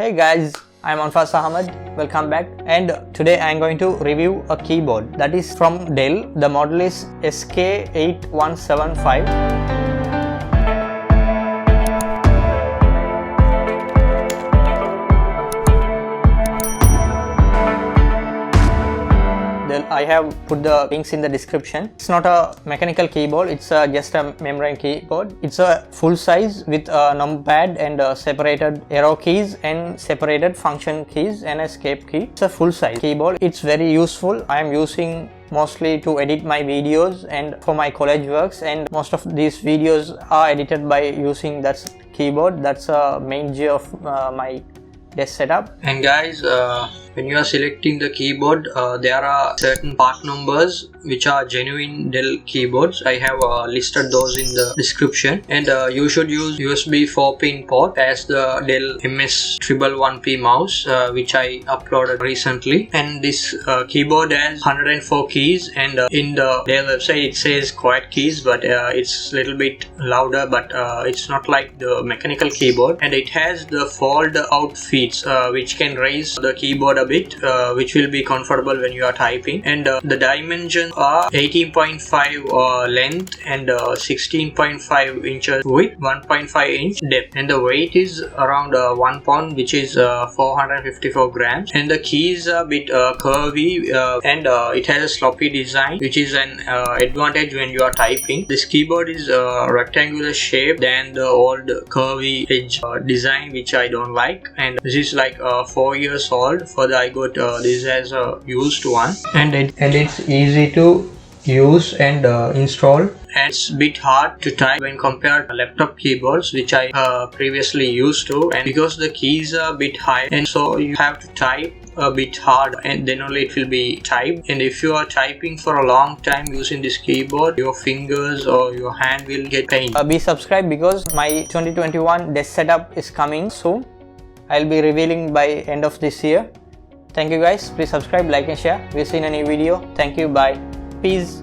Hey guys, I'm Anfas Ahamed. Welcome back, and today I'm going to review a keyboard that is from Dell. The model is SK8175. I have put the links in the description. It's not a mechanical keyboard, it's just a membrane keyboard. It's a full size with a numpad and separated arrow keys and separated function keys and escape key. It's a full size keyboard. It's very useful. I am using mostly to edit my videos and for my college works, and most of these videos are edited by using that keyboard. That's a main G of my desk setup. And guys, when you are selecting the keyboard, there are certain part numbers which are genuine Dell keyboards. I have listed those in the description, and you should use USB 4-pin port as the Dell MS111P mouse, which I uploaded recently. And this keyboard has 104 keys, and in the Dell website it says quiet keys, but it's a little bit louder, but it's not like the mechanical keyboard. And it has the fold out feet, which can raise the keyboard a bit, which will be comfortable when you are typing. And the dimensions are 18.5 length and 16.5 inches width, 1.5 inch depth, and the weight is around 1 pound, which is 454 grams. And the keys are a bit curvy, and it has a sloppy design, which is an advantage when you are typing. This keyboard is rectangular shape than the old curvy edge design, which I don't like. And this is like 4 years old. Further, I got this as a used one, and it's easy to use and install. And it's a bit hard to type when compared to laptop keyboards, which I previously used to. And because the keys are a bit high, and so you have to type a bit hard, and then only it will be typed. And if you are typing for a long time using this keyboard, your fingers or your hand will get pain. Be subscribed because my 2021 desk setup is coming soon. I'll be revealing by end of this year. Thank you guys. Please subscribe, like and share. We'll see you in a new video. Thank you. Bye. Peace.